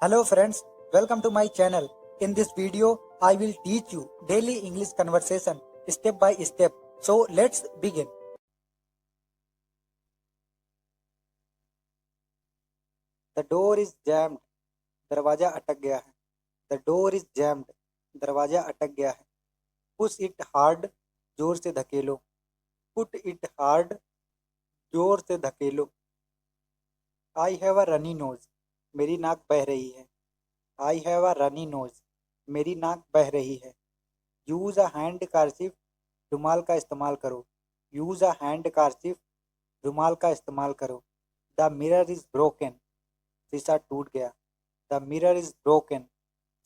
Hello friends, welcome to my channel. In this video, I will teach you daily English conversation step by step. So let's begin. The door is jammed. दरवाजा अटक गया है. The door is jammed. दरवाजा अटक गया है. Push it hard. जोर से धकेलो. Put it hard. जोर से धकेलो. I have a runny nose. मेरी नाक बह रही है. I have a runny nose. मेरी नाक बह रही है. Use a handkerchief. रुमाल का इस्तेमाल करो. Use a handkerchief. रुमाल का इस्तेमाल करो. The mirror is broken. शीशा टूट गया. The mirror is broken.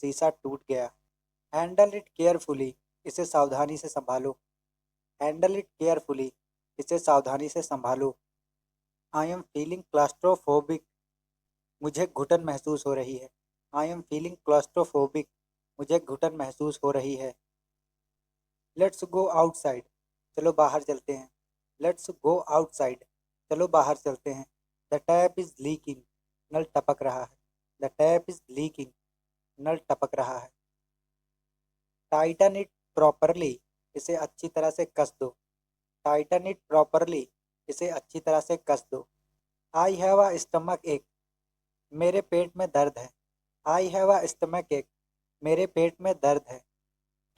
शीशा टूट गया. Handle it carefully. इसे सावधानी से संभालो. Handle it carefully. इसे सावधानी से संभालो. I am feeling claustrophobic. मुझे घुटन महसूस हो रही है. I am feeling claustrophobic. मुझे घुटन महसूस हो रही है. Let's go outside. चलो बाहर चलते हैं. Let's go outside. चलो बाहर चलते हैं. The tap is leaking. नल टपक रहा है. The tap is leaking. नल टपक रहा है. Tighten it properly. इसे अच्छी तरह से कस दो. Tighten it properly. इसे अच्छी तरह से कस दो. आई हैव अ स्टमक एक. मेरे पेट में दर्द है. आई हैव अ स्टमक एक. मेरे पेट में दर्द है.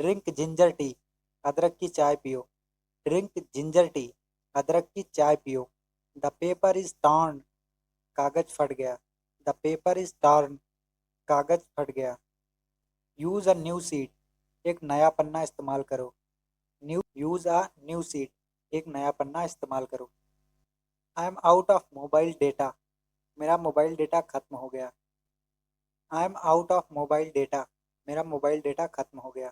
Drink ginger tea. अदरक की चाय पियो. Drink ginger tea. अदरक की चाय पियो. The paper is torn. कागज फट गया. The paper is torn. कागज फट गया. Use a new seat. एक नया पन्ना इस्तेमाल करो. Use a new seat. एक नया पन्ना इस्तेमाल करो. I am out of mobile data. मेरा मोबाइल डेटा खत्म हो गया. आई am out of mobile data. मेरा मोबाइल डेटा खत्म हो गया.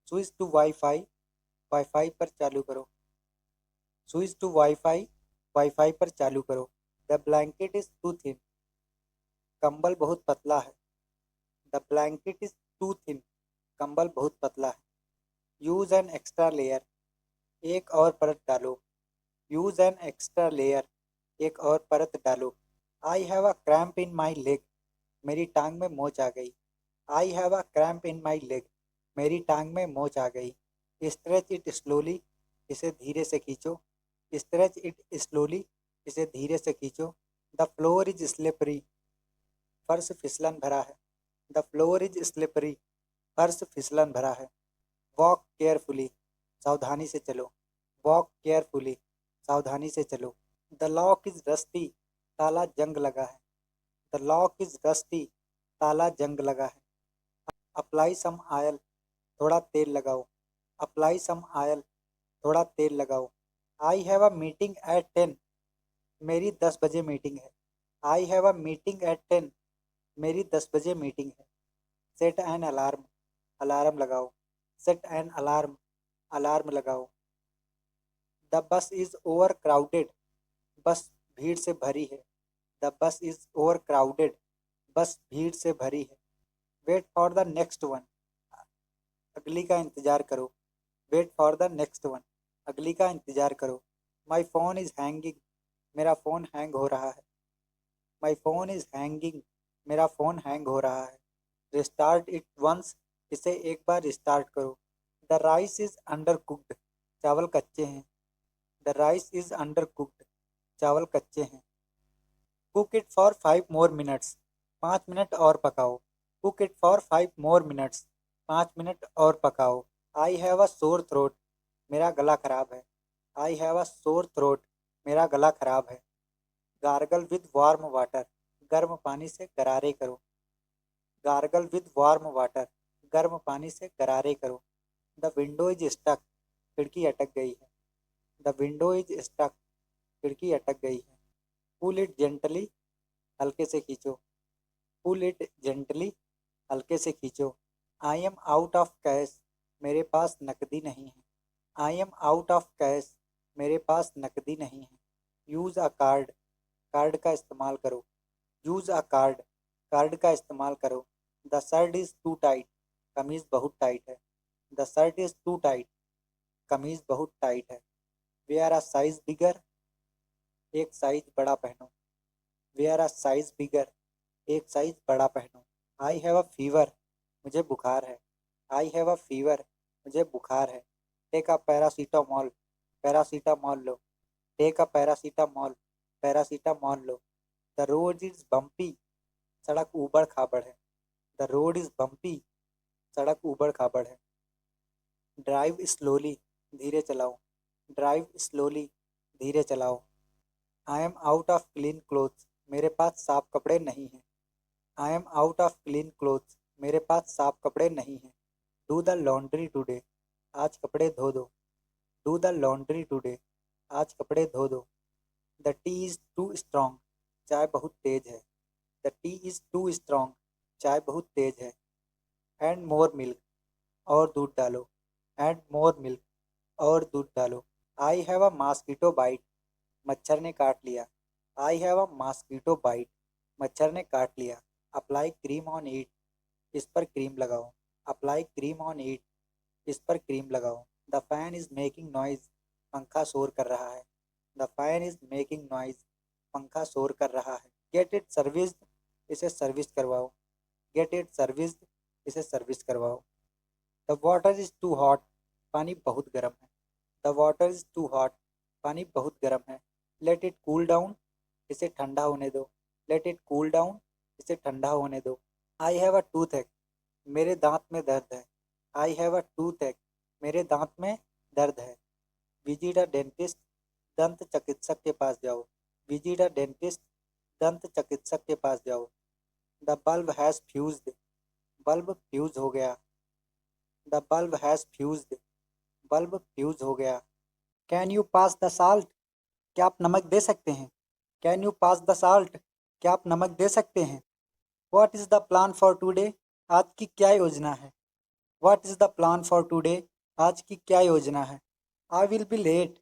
Switch to wifi. वाईफाई पर चालू करो. Switch to wifi. वाईफाई पर चालू करो. The blanket is too thin. कंबल बहुत पतला है. The blanket is too thin. कंबल बहुत पतला है. Use an extra layer. एक और परत डालो. Use an extra layer. एक और परत डालो. I have a cramp in my leg. मेरी टांग में मोच आ गई. I have a cramp in my leg. मेरी टांग में मोच आ गई. Stretch it slowly. इसे धीरे से खींचो. Stretch it slowly. इसे धीरे से खींचो. The floor is slippery. फर्श फिसलन भरा है. The floor is slippery. फर्श फिसलन भरा है. Walk carefully. सावधानी से चलो. Walk carefully. सावधानी से चलो. The lock is rusty. ताला जंग लगा है. The lock is rusty. ताला जंग लगा है. Apply some oil. थोड़ा तेल लगाओ. Apply some oil. थोड़ा तेल लगाओ. I have a meeting at 10. मेरी 10 बजे मीटिंग है. I have a meeting at 10. मेरी 10 बजे मीटिंग है. Set an alarm. अलार्म लगाओ. Set an alarm. अलार्म लगाओ. The bus is over crowded. बस भीड़ से भरी है. The bus is over crowded. बस भीड़ से भरी है. Wait for the next one. अगली का इंतजार करो. Wait for the next one. अगली का इंतजार करो. My phone is hanging. मेरा फ़ोन हैंग हो रहा है. My phone is hanging. मेरा फ़ोन हैंग हो रहा है. Restart it once. इसे एक बार रिस्टार्ट करो. The rice is undercooked. चावल कच्चे हैं. The rice is undercooked. चावल कच्चे हैं. Cook it for 5 more minutes. 5 minute और पकाओ. Cook it for 5 more minutes. 5 minute और पकाओ. आई हैव अ सोर थ्रोट. मेरा गला खराब है. I have a sore throat. मेरा गला खराब है. Gargle with warm water. गर्म पानी से गरारे करो. Gargle with warm water. गर्म पानी से गरारे करो. The window is stuck. खिड़की अटक गई है. The window is stuck. खिड़की अटक गई है. Pull it gently. हल्के से खींचो. Pull it gently. हल्के से खींचो. I am out of cash. मेरे पास नकदी नहीं है. I am out of cash. मेरे पास नकदी नहीं है. यूज़ अ कार्ड. कार्ड का इस्तेमाल करो. यूज़ अ कार्ड. कार्ड का इस्तेमाल करो. The shirt is too tight. कमीज़ बहुत टाइट है. The shirt is too tight. कमीज़ बहुत टाइट है. Wear a size bigger. एक साइज बड़ा पहनो. Wear a size bigger. एक साइज बड़ा पहनो। आई हैव अ फीवर, मुझे बुखार है। आई हैव अ फीवर, मुझे बुखार है। टेक अ पैरासीटामॉल, पैरासीटामॉल लो। टेक अ पैरासीटामॉल, पैरासीटामॉल लो। द रोड इज बम्पी, सड़क ऊबड़ खाबड़ है। द रोड इज बम्पी, सड़क ऊबड़ खाबड़ है। ड्राइव स्लोली, धीरे चलाओ। ड्राइव स्लोली, धीरे चलाओ। आई am out of clean clothes, मेरे पास साफ कपड़े नहीं हैं। I am out of clean clothes, मेरे पास साफ कपड़े नहीं हैं। डू द लॉन्ड्री टुडे, आज कपड़े धो दो। डू द लॉन्ड्री टुडे, आज कपड़े धो दो। The tea is too strong, चाय बहुत तेज है। The tea is too strong, चाय बहुत तेज है। एंड मोर मिल्क, और दूध डालो। एंड मोर मिल्क, और दूध डालो। I have a mosquito bite, मच्छर ने काट लिया। I have a mosquito bite, मच्छर ने काट लिया। अप्लाई क्रीम ऑन इट, इस पर क्रीम लगाओ। अप्लाई क्रीम ऑन इट, इस पर क्रीम लगाओ। The fan is making noise, पंखा शोर कर रहा है। The fan is making noise, पंखा शोर कर रहा है। गेट इट सर्विस्ड, इसे सर्विस करवाओ। गेट इट सर्विस्ड, इसे सर्विस करवाओ। The water is too hot, पानी बहुत गर्म है। The water is too hot, पानी बहुत गर्म है। लेट इट कूल डाउन, इसे ठंडा होने दो। लेट इट कूल डाउन, इसे ठंडा होने दो। आई हैव अ टूथ एक, मेरे दांत में दर्द है। आई हैव अ टूथ एक, मेरे दांत में दर्द है। विजिट अ डेंटिस्ट, दंत चिकित्सक के पास जाओ। विजिट अ डेंटिस्ट, दंत चिकित्सक के पास जाओ। The bulb has fused, bulb fuse हो गया। The bulb has fused, bulb fuse हो गया। Can you pass the salt, क्या आप नमक दे सकते हैं। Can you pass the salt, क्या आप नमक दे सकते हैं। What is the plan for today, आज की क्या योजना है। What is the plan for today, आज की क्या योजना है। आई विल बी लेट,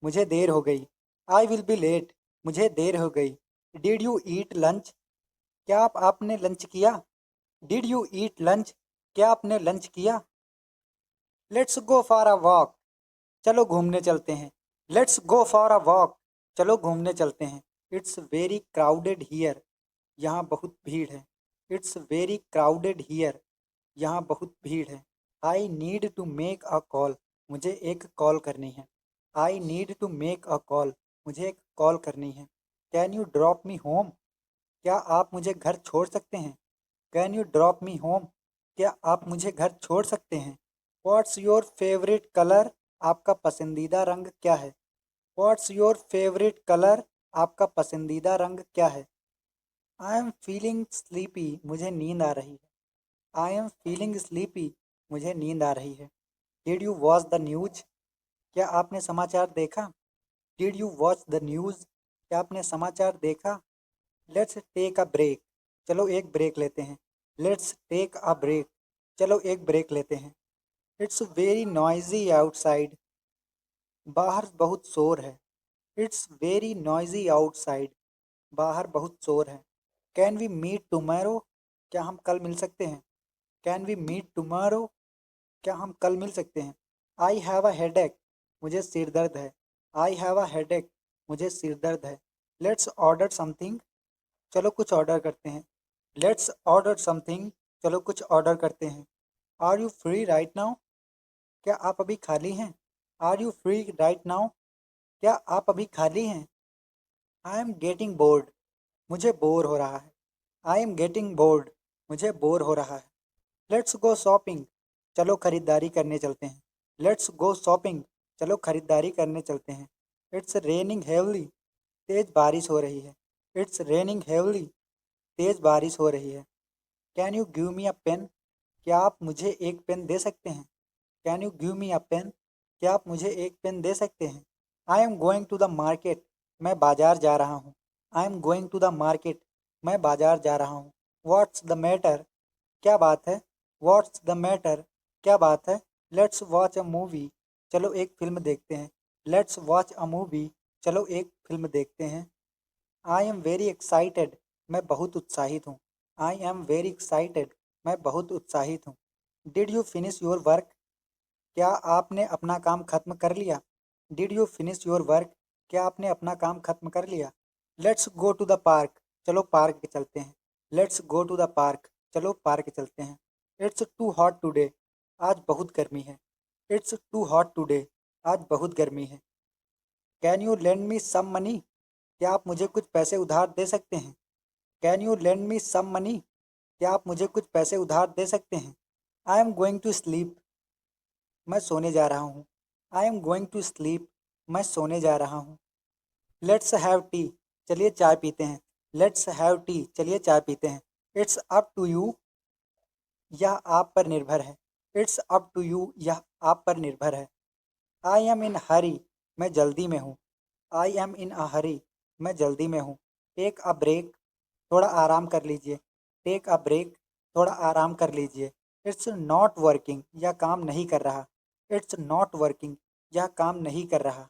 मुझे देर हो गई। आई विल बी लेट, मुझे देर हो गई। डिड यू ईट लंच, क्या आपने लंच किया। डिड यू ईट लंच, क्या आपने लंच किया। Let's go for a walk, चलो घूमने चलते हैं। Let's go for a walk, चलो घूमने चलते हैं। इट्स वेरी क्राउडेड हियर, यहाँ बहुत भीड़ है। इट्स वेरी क्राउडेड हियर, यहाँ बहुत भीड़ है। I need to make a call, मुझे एक कॉल करनी है। I need to make a call, मुझे एक कॉल करनी है। Can you drop me home, क्या आप मुझे घर छोड़ सकते हैं। Can you drop me home, क्या आप मुझे घर छोड़ सकते हैं। व्हाट्स योर फेवरेट कलर, आपका पसंदीदा रंग क्या है। व्हाट्स योर फेवरेट कलर, आपका पसंदीदा रंग क्या है। आई एम फीलिंग स्लीपी, मुझे नींद आ रही है। आई एम फीलिंग स्लीपी, मुझे नींद आ रही है। Did you watch the news, क्या आपने समाचार देखा। Did you watch the news, क्या आपने समाचार देखा। लेट्स टेक अ ब्रेक, चलो एक ब्रेक लेते हैं। लेट्स टेक अ ब्रेक, चलो एक ब्रेक लेते हैं। इट्स वेरी नॉइजी आउटसाइड, बाहर बहुत शोर है। इट्स वेरी नॉइजी आउटसाइड, बाहर बहुत शोर है। कैन वी मीट टुमारो, क्या हम कल मिल सकते हैं। कैन वी मीट टुमारो, क्या हम कल मिल सकते हैं। आई हैव अ हेडेक, मुझे सिर दर्द है। आई हैव अ हेडेक, मुझे सिर दर्द है। लेट्स ऑर्डर समथिंग, चलो कुछ ऑर्डर करते हैं। लेट्स ऑर्डर समथिंग, चलो कुछ ऑर्डर करते हैं। Are you free right now, क्या आप अभी खाली हैं। Are you free right now, क्या आप अभी खाली हैं। आई एम गेटिंग बोर्ड, मुझे बोर हो रहा है। आई एम गेटिंग बोर्ड, मुझे बोर हो रहा है। लेट्स गो शॉपिंग, चलो खरीदारी करने चलते हैं। लेट्स गो शॉपिंग, चलो खरीदारी करने चलते हैं। इट्स रेनिंग हेवली, तेज़ बारिश हो रही है। इट्स रेनिंग हेवली, तेज़ बारिश हो रही है। Can you give me a pen, क्या आप मुझे एक पेन दे सकते हैं। Can you give me a pen, क्या आप मुझे एक पेन दे सकते हैं। I am going to the market, मैं बाजार जा रहा हूँ। I am going to the market, मैं बाजार जा रहा हूँ। व्हाट्स द मैटर, क्या बात है। व्हाट्स द मैटर, क्या बात है। लेट्स वॉच अ मूवी, चलो एक फिल्म देखते हैं। लेट्स वॉच अ मूवी, चलो एक फिल्म देखते हैं। आई एम वेरी एक्साइटेड, मैं बहुत उत्साहित हूँ। आई एम वेरी एक्साइटेड, मैं बहुत उत्साहित हूँ। Did you finish your work, क्या आपने अपना काम खत्म कर लिया। Did you finish your work, क्या आपने अपना काम खत्म कर लिया। Let's go to the park, चलो पार्क चलते हैं। Let's go to the park, चलो पार्क चलते हैं। इट्स टू हॉट टुडे, आज बहुत गर्मी है। इट्स टू हॉट टुडे, आज बहुत गर्मी है। Can you lend me some money, क्या आप मुझे कुछ पैसे उधार दे सकते हैं? Can you lend me some money, क्या आप मुझे कुछ पैसे उधार दे सकते हैं? I am going to sleep, मैं सोने जा रहा हूँ। I am going to sleep, मैं सोने जा रहा हूँ। लेट्स हैव टी, चलिए चाय पीते हैं। लेट्स हैव टी, चलिए चाय पीते हैं। इट्स अप टू यू, यह आप पर निर्भर है। इट्स अप टू यू, यह आप पर निर्भर है। आई एम इन हरी, मैं जल्दी में हूँ। आई एम इन अ हरी, मैं जल्दी में हूँ। टेक अ ब्रेक, थोड़ा आराम कर लीजिए। टेक अ ब्रेक, थोड़ा आराम कर लीजिए। इट्स नॉट वर्किंग, यह काम नहीं कर रहा। इट्स नॉट वर्किंग, यह काम नहीं कर रहा।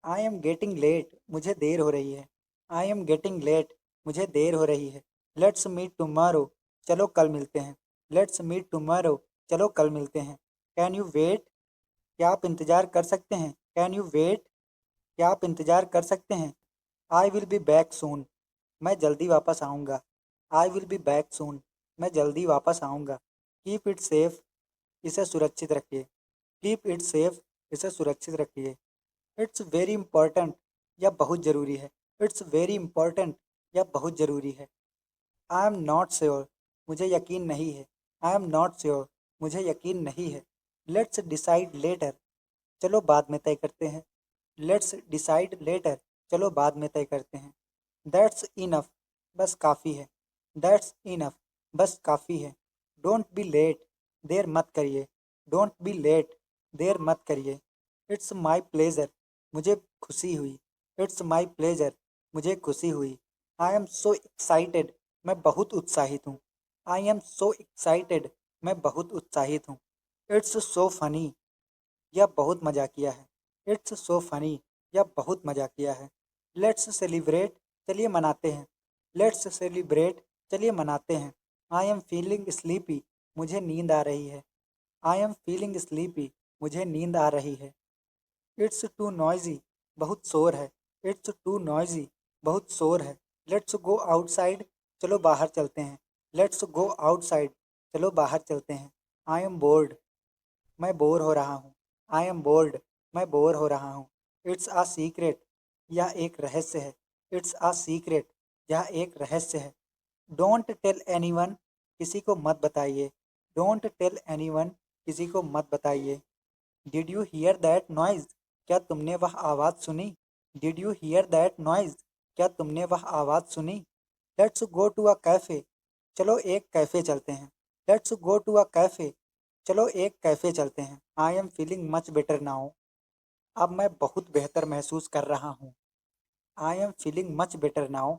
आई एम गेटिंग लेट, मुझे देर हो रही है। आई एम गेटिंग लेट, मुझे देर हो रही है। लेट्स मीट टुमारो, चलो कल मिलते हैं। लेट्स मीट टुमारो, चलो कल मिलते हैं। कैन यू वेट, क्या आप इंतज़ार कर सकते हैं? कैन यू वेट, क्या आप इंतज़ार कर सकते हैं? I will be back soon, मैं जल्दी वापस आऊँगा। I will be back soon, मैं जल्दी वापस आऊँगा। कीप इट सेफ, इसे सुरक्षित रखिए। कीप इट सेफ, इसे सुरक्षित रखिए। इट्स वेरी इंपॉर्टेंट, यह बहुत ज़रूरी है। इट्स वेरी इंपॉर्टेंट, यह बहुत ज़रूरी है। आई एम नॉट श्योर, मुझे यकीन नहीं है। आई एम नॉट श्योर, मुझे यकीन नहीं है। लेट्स डिसाइड लेटर, चलो बाद में तय करते हैं। लेट्स डिसाइड लेटर, चलो बाद में तय करते हैं। दैट्स इनफ, बस काफ़ी है। दैट्स इनफ, बस काफ़ी है। डोंट बी लेट, देर मत करिए। डोंट बी लेट, देर मत करिए। इट्स माई प्लेज़र, मुझे खुशी हुई। इट्स माई प्लेज़र, मुझे खुशी हुई। आई एम सो एक्साइटेड, मैं बहुत उत्साहित हूँ। आई एम सो एक्साइटेड, मैं बहुत उत्साहित हूँ। इट्स सो फनी, यह बहुत मजाकिया है। इट्स सो फनी, यह बहुत मजाकिया है। लेट्स सेलिब्रेट, चलिए मनाते हैं। लेट्स सेलिब्रेट, चलिए मनाते हैं। आई एम फीलिंग स्लीपी, मुझे नींद आ रही है। आई एम फीलिंग स्लीपी, मुझे नींद आ रही है। इट्स टू नॉइजी, बहुत शोर है। इट्स टू नॉइजी, बहुत शोर है। लेट्स गो आउटसाइड, चलो बाहर चलते हैं। लेट्स गो आउटसाइड, चलो बाहर चलते हैं। आई एम बोर्ड, मैं बोर हो रहा हूँ। आई एम बोर्ड, मैं बोर हो रहा हूँ। इट्स आ सीक्रेट, यह एक रहस्य है। इट्स आ सीक्रेट, यह एक रहस्य है। डोंट टेल एनीवन, किसी को मत बताइए। डोंट टेल एनीवन, किसी को मत बताइए। Did you hear that noise, क्या तुमने वह आवाज़ सुनी? Did you hear that noise, क्या तुमने वह आवाज़ सुनी? Let's go to a cafe, चलो एक कैफ़े चलते हैं। Let's go to a cafe, चलो एक कैफ़े चलते हैं। I am feeling much better now, अब मैं बहुत बेहतर महसूस कर रहा हूँ। I am feeling much better now,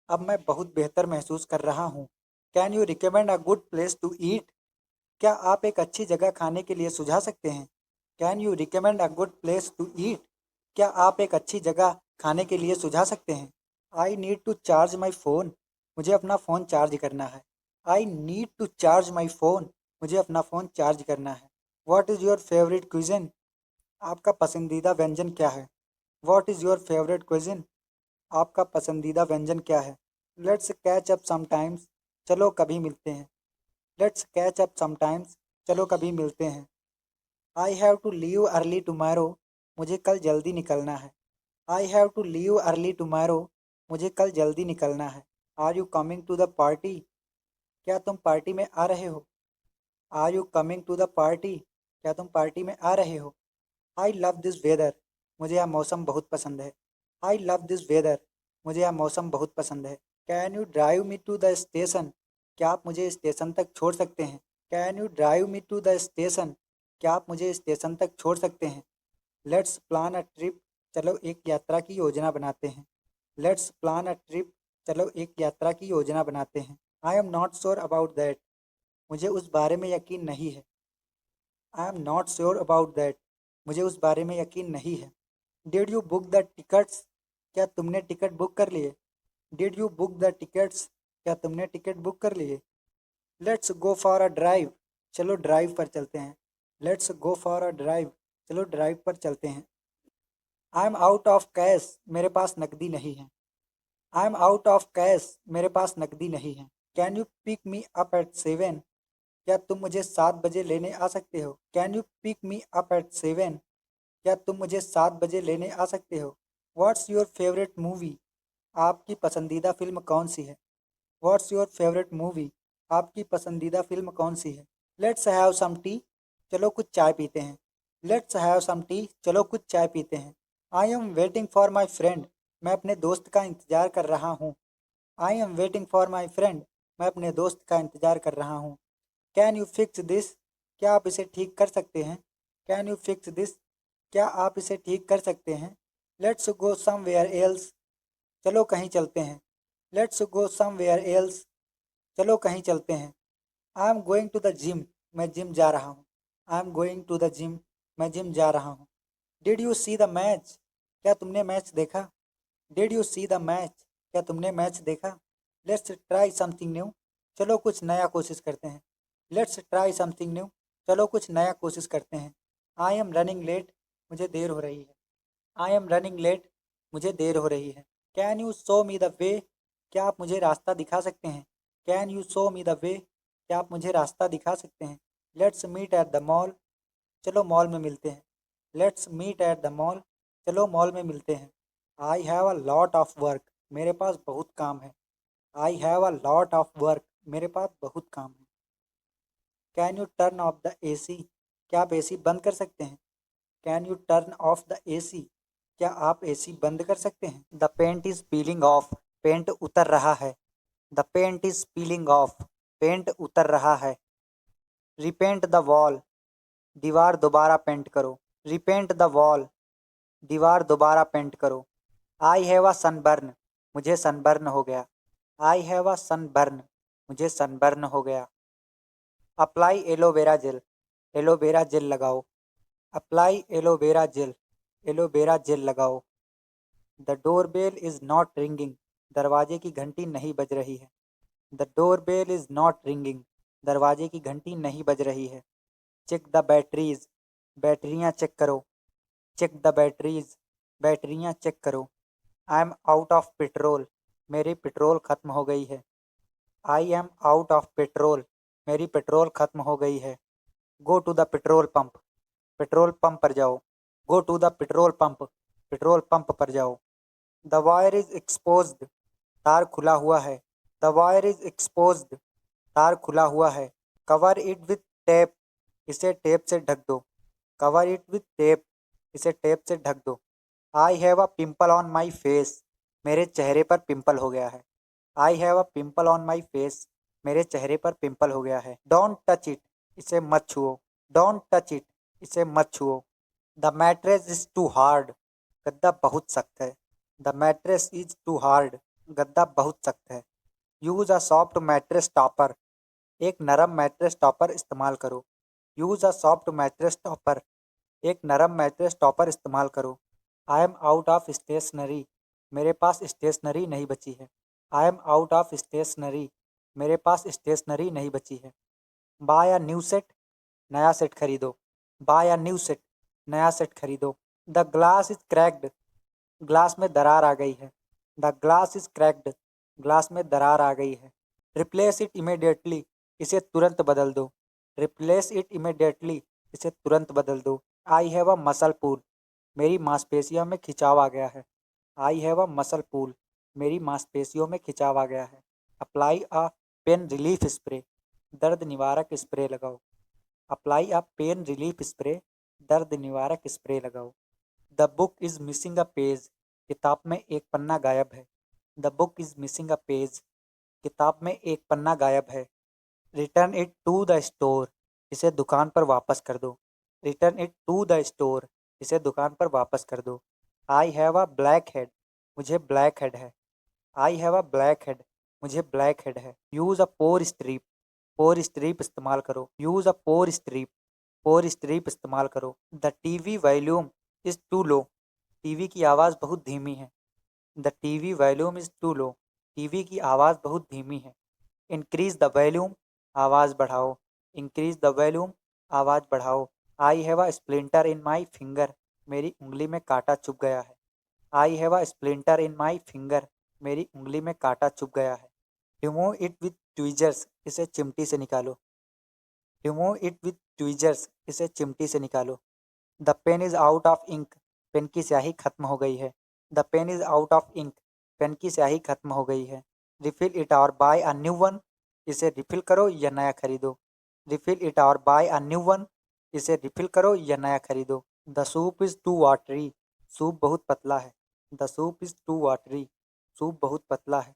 अब मैं बहुत बेहतर महसूस कर रहा हूँ। Can you recommend a good place to eat, क्या आप एक अच्छी जगह खाने के लिए सुझा सकते हैं? Can you recommend a good place to eat, क्या आप एक अच्छी जगह खाने के लिए सुझा सकते हैं? I need to charge my phone, मुझे अपना फ़ोन चार्ज करना है। I need to charge my phone, मुझे अपना फ़ोन चार्ज करना है। What is your favourite cuisine, आपका पसंदीदा व्यंजन क्या है? What is your favourite cuisine, आपका पसंदीदा व्यंजन क्या है? लेट्स कैच अप समटाइम्स, चलो कभी मिलते हैं। लेट्स कैच अप समटाइम्स, चलो कभी मिलते हैं। I have to leave early tomorrow, मुझे कल जल्दी निकलना है। I have to leave early tomorrow, मुझे कल जल्दी निकलना है। Are you coming to the party, क्या तुम पार्टी में आ रहे हो? Are you coming to the party, क्या तुम पार्टी में आ रहे हो? आई लव दिस वेदर, मुझे यह मौसम बहुत पसंद है। आई लव दिस वेदर, मुझे यह मौसम बहुत पसंद है। Can you drive me to the station, क्या आप मुझे स्टेशन तक छोड़ सकते हैं? Can you drive me to the station, क्या आप मुझे स्टेशन तक छोड़ सकते हैं? लेट्स प्लान अ ट्रिप, चलो एक यात्रा की योजना बनाते हैं। लेट्स प्लान अ ट्रिप, चलो एक यात्रा की योजना बनाते हैं। I am not sure about that, मुझे उस बारे में यकीन नहीं है। I am not sure about that, मुझे उस बारे में यकीन नहीं है। Did you book the tickets, क्या तुमने टिकट बुक कर लिए? Did you book the tickets, क्या तुमने टिकट बुक कर लिए? Let's go for a drive, चलो ड्राइव पर चलते हैं। Let's go for a drive, चलो ड्राइव पर चलते हैं। I am out of cash, मेरे पास नकदी नहीं है। I am out of cash, मेरे पास नकदी नहीं है। Can you pick me up at 7? क्या तुम मुझे 7 बजे लेने आ सकते हो? Can you pick me up at 7? क्या तुम मुझे 7 बजे लेने आ सकते हो? What's your favourite movie? आपकी पसंदीदा फिल्म कौन सी है? What's your favourite movie? आपकी पसंदीदा फिल्म कौन सी है? Let's have some tea. चलो कुछ चाय पीते हैं। Let's have some tea. चलो कुछ चाय पीते हैं। I am waiting for my friend. मैं अपने दोस्त का इंतज़ार कर रहा हूँ। I am waiting for my friend. मैं अपने दोस्त का इंतज़ार कर रहा हूँ। Can you fix this? क्या आप इसे ठीक कर सकते हैं? Can you fix this? क्या आप इसे ठीक कर सकते हैं? Let's go somewhere else. चलो कहीं चलते हैं। Let's go somewhere else. चलो कहीं चलते हैं। I am going to the gym. मैं जिम जा रहा हूँ। I am going to the gym. मैं जिम जा रहा हूँ। Did you see the match? क्या तुमने मैच देखा? Did you see the match? क्या तुमने मैच देखा? Let's try something new. चलो कुछ नया कोशिश करते हैं। Let's try something new. चलो कुछ नया कोशिश करते हैं। I am running late. मुझे देर हो रही है। I am running late. मुझे देर हो रही है। Can you show me the way? क्या आप मुझे रास्ता दिखा सकते हैं? Can you show me the way? क्या आप मुझे रास्ता दिखा सकते हैं? Let's meet at the mall. चलो मॉल में मिलते हैं। Let's meet at the mall. चलो मॉल में मिलते हैं। I have a lot of work. मेरे पास बहुत काम है। I have a lot of work. मेरे पास बहुत काम है। Can you turn off the AC? क्या आप एसी बंद कर सकते हैं? Can you turn off the AC? क्या आप एसी बंद कर सकते हैं? The paint is peeling off. Paint उतर रहा है। The paint is peeling off. Paint उतर रहा है। Repaint the wall. दीवार दोबारा पेंट करो। Repaint the wall. दीवार दोबारा पेंट करो। I have a sunburn. मुझे सनबर्न हो गया। I have a sunburn. मुझे सनबर्न हो गया। Apply aloe vera gel. Aloe vera gel लगाओ। Apply aloe vera gel. Aloe vera gel लगाओ। The doorbell is not ringing. दरवाजे की घंटी नहीं बज रही है। The doorbell is not ringing. दरवाजे की घंटी नहीं बज रही है। Check the batteries. बैटरियाँ चेक करो। Check the batteries. बैटरियाँ चेक करो। I am out of petrol. मेरी पेट्रोल ख़त्म हो गई है। I am out of petrol. मेरी पेट्रोल ख़त्म हो गई है। Go to the petrol pump. Petrol pump पर जाओ। Go to the petrol pump. Petrol pump पर जाओ। The wire is exposed. तार खुला हुआ है। The wire is exposed. तार खुला हुआ है। Cover it with tape. इसे टेप से ढक दो। Cover it with tape. इसे टेप से ढक दो। I have a pimple on my face. मेरे चेहरे पर पिंपल हो गया है। I have a pimple on my face. मेरे चेहरे पर पिंपल हो गया है। Don't touch it. इसे मत छुओ। Don't touch it. इसे मत छुओ। The mattress is too hard. गद्दा बहुत सख्त है। The mattress is too hard. गद्दा बहुत सख्त है। Use a soft mattress topper. एक नरम मैट्रेस टॉपर इस्तेमाल करो। Use a soft mattress topper. एक नरम मैट्रेस टॉपर इस्तेमाल करो। I am out of stationery. मेरे पास स्टेशनरी नहीं बची है। I am out of stationery. मेरे पास स्टेशनरी नहीं बची है। Buy a new set. नया सेट खरीदो। Buy a new set. नया सेट खरीदो। The glass is cracked. Glass में दरार आ गई है। The glass is cracked. Glass में दरार आ गई है। Replace it immediately. इसे तुरंत बदल दो। Replace it immediately. इसे तुरंत बदल दो। I have a muscle pull. मेरी मांसपेशियों में खिंचाव आ गया है। I have a muscle pull. मेरी मांसपेशियों में खिंचाव आ गया है। Apply a pain relief spray. दर्द निवारक स्प्रे लगाओ। Apply a pain relief spray. दर्द निवारक स्प्रे लगाओ। The book is missing a page. किताब में एक पन्ना गायब है। The book is missing a page. किताब में एक पन्ना गायब है। Return it to the store. इसे दुकान पर वापस कर दो। Return it to the store. इसे दुकान पर वापस कर दो। I have a blackhead. मुझे ब्लैक हेड है। I have a blackhead. मुझे ब्लैक हेड है। Use a pore strip. Pore strip इस्तेमाल करो। Use a pore strip. Pore strip इस्तेमाल करो। The TV volume is too low. TV की आवाज़ बहुत धीमी है। The TV volume is too low. TV की आवाज़ बहुत धीमी है। Increase the volume. आवाज़ बढ़ाओ। Increase the volume. आवाज़ बढ़ाओ। I have a splinter in my finger. मेरी उंगली में कांटा चुभ गया है। I have a splinter in my finger. मेरी उंगली में कांटा चुभ गया है। रिमूव इट विथ ट्वीजर्स, इसे चिमटी से निकालो। रिमूव इट विथ ट्वीजर्स, इसे चिमटी से निकालो। The pen is out of ink, pen की स्याही खत्म हो गई है। The pen is out of ink, pen की स्याही खत्म हो गई है। रिफिल इट और बाय अ न्यू वन, इसे रिफिल करो या नया खरीदो। रिफिल इट और बाय अ न्यू वन, इसे रिफिल करो या नया खरीदो। The soup is too watery, soup बहुत पतला है। The soup is too watery, soup बहुत पतला है।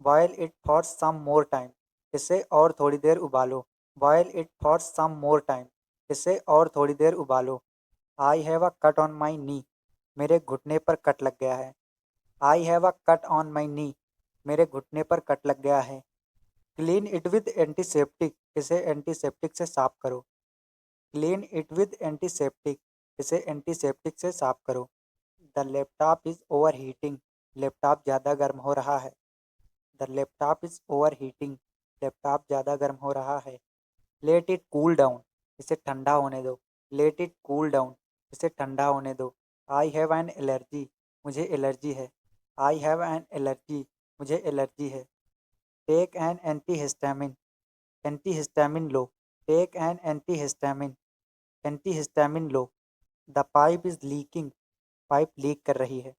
Boil it for some more time, इसे और थोड़ी देर उबालो। Boil it for some more time, इसे और थोड़ी देर उबालो। I have a cut on my knee, मेरे घुटने पर कट लग गया है। I have a cut on my knee, मेरे घुटने पर कट लग गया है। क्लीन इट विद एंटीसेप्टिक, इसे एंटीसेप्टिक से साफ करो। क्लीन इट विद एंटीसेप्टिक, इसे एंटीसेप्टिक से साफ करो। The laptop is over heating, laptop ज़्यादा गर्म हो रहा है। The laptop is over heating, laptop ज़्यादा गर्म हो रहा है। लेट इट कूल डाउन, इसे ठंडा होने दो। लेट इट कूल डाउन, इसे ठंडा होने दो। आई हैव एन एलर्जी, मुझे एलर्जी है। आई हैव एन एलर्जी, मुझे एलर्जी है। टेक एन एंटीहिस्टामिन, एंटीहिस्टामिन लो। टेक एन एंटीहिस्टामिन, एंटीहिस्टामिन लो। The pipe is leaking, pipe leak कर रही है।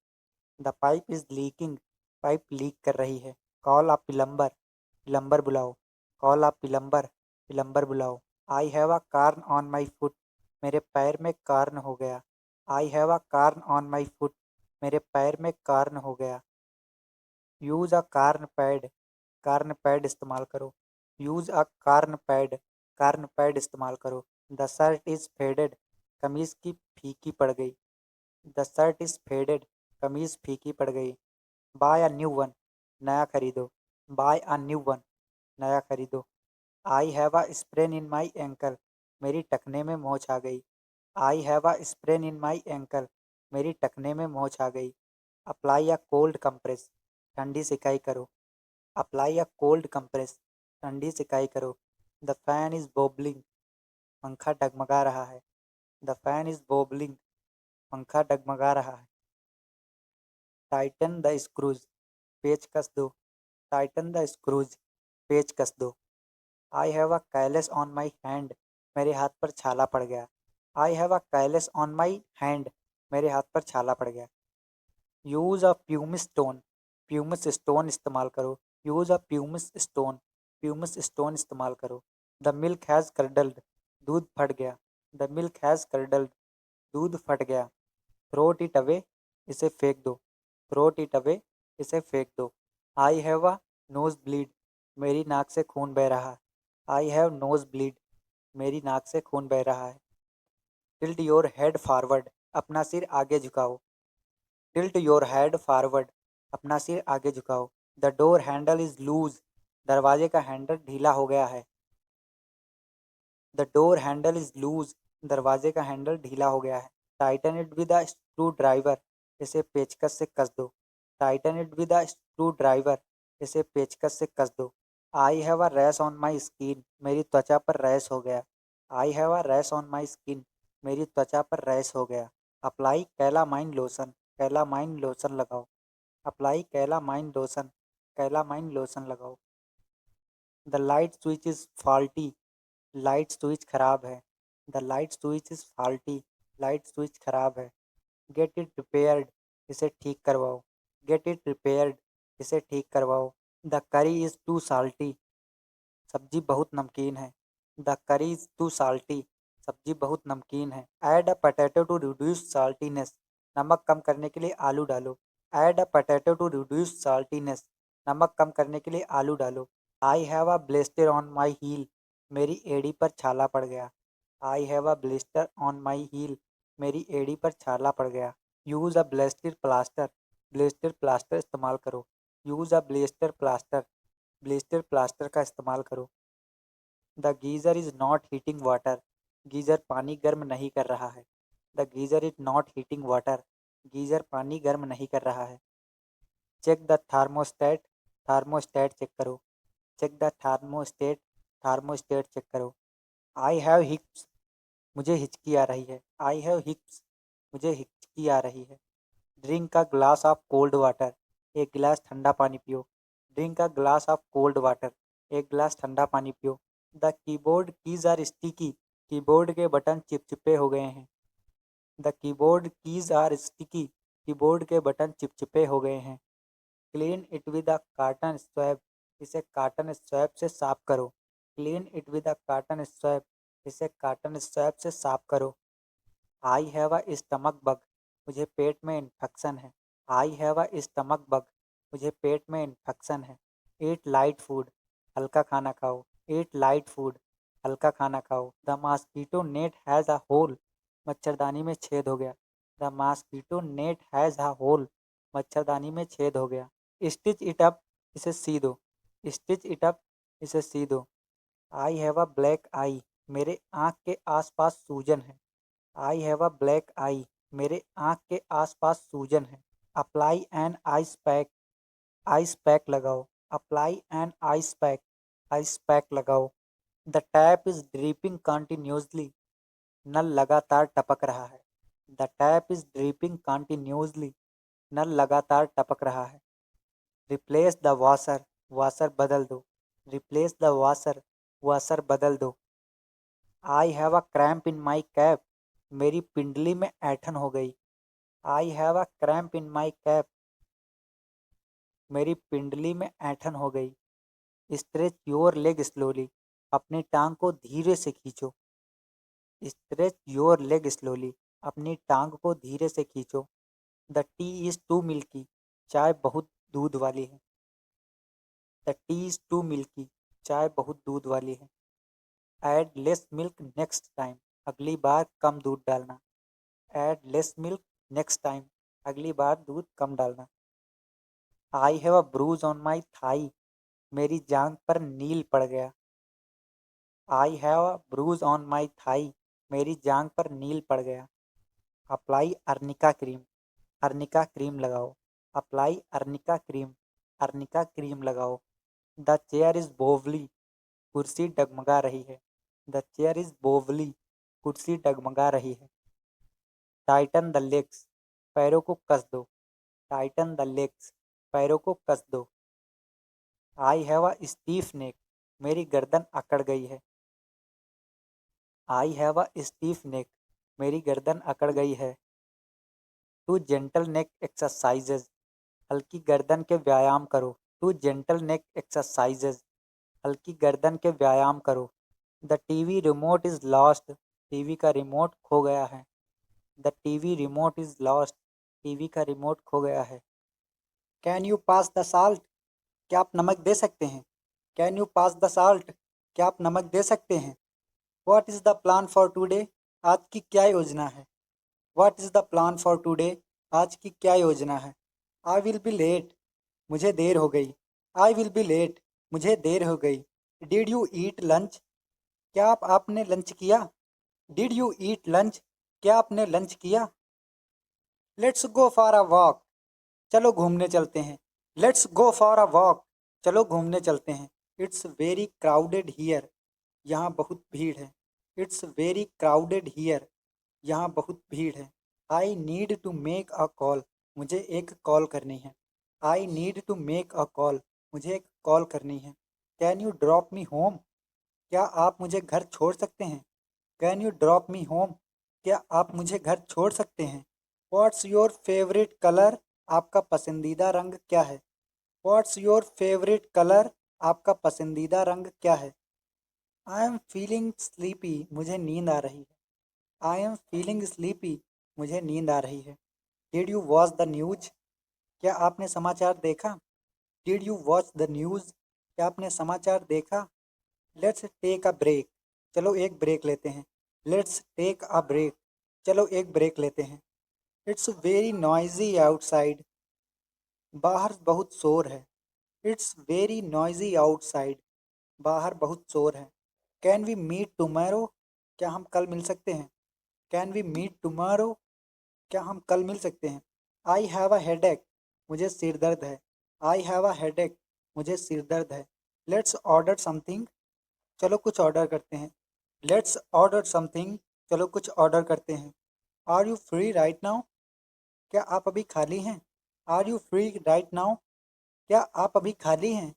The pipe is leaking, pipe leak कर रही है। कॉल अ प्लम्बर, प्लम्बर बुलाओ। कॉल अ प्लम्बर, प्लम्बर बुलाओ। I have a corn on my foot, मेरे पैर में कार्न हो गया। I have a corn on my foot, मेरे पैर में कार्न हो गया। यूज़ अ कार्न पैड, कार्न पैड इस्तेमाल करो। यूज़ अ कार्न पैड, कार्न पैड इस्तेमाल करो। द शर्ट इज़ फेडेड, कमीज़ की फीकी पड़ गई। द शर्ट इज़ फेडेड, कमीज़ फीकी पड़ गई। बाय अ न्यू वन, नया खरीदो। बाय अ न्यू वन, नया खरीदो। आई have a sprain in my ankle, मेरी टखने में मोच आ गई। I have a sprain in my ankle, मेरी टखने में मोच आ गई। अप्लाई अ कोल्ड कंप्रेस, ठंडी सिकाई करो। अप्लाई अ कोल्ड कंप्रेस, ठंडी सिकाई करो। द फैन इज़ बोबलिंग, पंखा डगमगा रहा है। द फैन इज़ बोबलिंग, पंखा डगमगा रहा है। टाइटन द स्क्रूज, पेच कस दो। टाइटन द स्क्रूज, पेच कस दो। I have a callus on my hand, मेरे हाथ पर छाला पड़ गया। I have a callus on my hand, मेरे हाथ पर छाला पड़ गया। Use a pumice stone, pumice stone इस्तेमाल करो। Use a pumice stone, pumice stone इस्तेमाल करो। द मिल्क हैज़ कर्डल्ड, दूध फट गया। द मिल्क हैज़ कर्डल्ड, दूध फट गया। थ्रोट इट अवे, इसे फेंक दो। थ्रोट इट अवे, इसे फेंक दो। I have a nose bleed, मेरी नाक से खून बह रहा है। आई हैव नोज ब्लीड, मेरी नाक से खून बह रहा है। टिल्ट योर हेड फॉरवर्ड, अपना सिर आगे झुकाओ। टिल्ट योर हेड फॉरवर्ड, अपना सिर आगे झुकाओ। The door handle is loose, दरवाजे का हैंडल ढीला हो गया है। The door handle is loose, दरवाजे का हैंडल ढीला हो गया है। Tighten it with a screwdriver, इसे पेचकस से कस दो। Tighten it with a screwdriver, इसे पेचकस से कस दो। I have a rash on my skin, मेरी त्वचा पर रैश हो गया। I have a rash on my skin, मेरी त्वचा पर रैश हो गया। Apply calamine lotion, calamine lotion लगाओ। Apply calamine lotion, calamine lotion लगाओ। The light switch is faulty, light switch खराब है। The light switch is faulty, light switch खराब है। गेट इट रिपेयर्ड, इसे ठीक करवाओ। गेट इट रिपेयर्ड, इसे ठीक करवाओ। द करी इज़ टू साल्टी, सब्जी बहुत नमकीन है। द करी इज़ टू साल्टी, सब्जी बहुत नमकीन है। Add a potato to reduce saltiness, नमक कम करने के लिए आलू डालो। Add a potato to reduce saltiness, नमक कम करने के लिए आलू डालो। I have a blister on my heel, मेरी एड़ी पर छाला पड़ गया। I have a blister on my heel, मेरी एड़ी पर छाला पड़ गया। Use a blister plaster, blister plaster इस्तेमाल करो। Use a blister plaster, blister plaster का इस्तेमाल करो। The geyser is not heating water, geyser पानी गर्म नहीं कर रहा है। The geyser is not heating water, geyser पानी गर्म नहीं कर रहा है। चेक द थार्मोस्टेट, थार्मोस्टेट चेक करो। चेक द थार्मोस्टेट, थार्मोस्टेट चेक करो। आई हैव हिक्स, मुझे हिचकी आ रही है। आई हैव हिक्स, मुझे हिचकी आ रही है। Drink a glass of cold water, एक गिलास ठंडा पानी पियो। Drink a glass of cold water, एक गिलास ठंडा पानी पियो। The keyboard keys are sticky, keyboard के बटन चिपचिपे हो गए हैं। The keyboard keys are sticky, keyboard के बटन चिपचिपे हो गए हैं। Clean it with a cotton swab, इसे कार्टन स्वैप से साफ करो। Clean it with a cotton swab, इसे कार्टन स्वैप से साफ करो। I have a stomach bug, मुझे पेट में इन्फेक्शन है। I have a stomach bug, मुझे पेट में इन्फेक्शन है। ईट लाइट फूड, हल्का खाना खाओ। ईट लाइट फूड, हल्का खाना खाओ। The mosquito net has a hole, मच्छरदानी में छेद हो गया। The mosquito net has a hole, मच्छरदानी में छेद हो गया। स्टिच इट अप, इसे सी दो। स्टिच इट अप, इसे सी दो। आई हैव अ ब्लैक आई, मेरे आँख के आसपास सूजन है। आई हैव अ ब्लैक आई, मेरे आँख के आसपास सूजन है। Apply an ice pack, ice pack लगाओ। Apply an ice pack, ice pack लगाओ। The tap is dripping continuously, नल लगातार टपक रहा है। The tap is dripping continuously, नल लगातार टपक रहा है। रिप्लेस द वॉशर, वॉशर बदल दो। रिप्लेस द वॉशर, वॉशर बदल दो। I have a cramp in my cap, मेरी पिंडली में ऐंठन हो गई। I have a cramp in my cap, मेरी पिंडली में ऐंठन हो गई। स्ट्रेच योर लेग स्लोली, अपनी टांग को धीरे से खींचो। स्ट्रेच योर लेग स्लोली, अपनी टांग को धीरे से खींचो। The tea is too milky, चाय बहुत दूध वाली है। The tea is too milky, चाय बहुत दूध वाली है। Add less milk next time, अगली बार कम दूध डालना। Add less milk next time, अगली बार दूध कम डालना। I have a bruise on my thigh, मेरी जांघ पर नील पड़ गया। I have a bruise on my thigh, मेरी जांघ पर नील पड़ गया। Apply arnica cream, arnica cream लगाओ। Apply arnica cream, arnica cream लगाओ। द चेयर इज़ बोवली, कुर्सी डगमगा रही है। द चेयर इज़ बोवली, कुर्सी डगमगा रही है। टाइटन द लेग्स, पैरों को कस दो। टाइटन द लेग्स, पैरों को कस दो। आई हैव अ स्टीफ नेक, मेरी गर्दन अकड़ गई है। आई हैव अ स्टीफ नेक, मेरी गर्दन अकड़ गई है। टू जेंटल नेक एक्सरसाइजेज, हल्की गर्दन के व्यायाम करो। टू जेंटल नेक एक्सरसाइजेज, हल्की गर्दन के व्यायाम करो। The TV remote is lost, TV का रिमोट खो गया है। The TV remote is lost, TV का रिमोट खो गया है। Can you pass the salt, क्या आप नमक दे सकते हैं। Can you pass the salt, क्या आप नमक दे सकते हैं। What is the plan for today, आज की क्या योजना है। What is the plan for today, आज की क्या योजना है। आई विल बी लेट, मुझे देर हो गई। आई विल बी लेट, मुझे देर हो गई। डिड यू ईट लंच, क्या आपने लंच किया। डिड यू ईट लंच, क्या आपने लंच किया। Let's go for a walk, चलो घूमने चलते हैं। Let's go for a walk, चलो घूमने चलते हैं। इट्स वेरी क्राउडेड हियर, यहाँ बहुत भीड़ है। इट्स वेरी क्राउडेड हियर, यहाँ बहुत भीड़ है। I need to make a call, मुझे एक कॉल करनी है। I need to make a call, मुझे एक कॉल करनी है। Can you drop me home, क्या आप मुझे घर छोड़ सकते हैं। Can you drop me home, क्या आप मुझे घर छोड़ सकते हैं। व्हाट्स योर फेवरेट कलर, आपका पसंदीदा रंग क्या है। व्हाट्स योर फेवरेट कलर, आपका पसंदीदा रंग क्या है। आई एम फीलिंग स्लीपी, मुझे नींद आ रही है। आई एम फीलिंग स्लीपी, मुझे नींद आ रही है। Did you watch the news, क्या आपने समाचार देखा। Did you watch the news, क्या आपने समाचार देखा। लेट्स टेक अ ब्रेक, चलो एक ब्रेक लेते हैं। लेट्स टेक अ ब्रेक, चलो एक ब्रेक लेते हैं। इट्स वेरी नॉइजी आउटसाइड, बाहर बहुत शोर है। इट्स वेरी नॉइजी आउटसाइड, बाहर बहुत शोर है। कैन वी मीट टुमारो, क्या हम कल मिल सकते हैं। कैन वी मीट टुमारो, क्या हम कल मिल सकते हैं। आई हैव अ हेडेक, मुझे सिर दर्द है। आई हैव अ हेडेक, मुझे सिर दर्द है। लेट्स ऑर्डर समथिंग, चलो कुछ ऑर्डर करते हैं। लेट्स ऑर्डर समथिंग, चलो कुछ ऑर्डर करते हैं। Are you free right now, क्या आप अभी खाली हैं। Are you free right now, क्या आप अभी खाली हैं?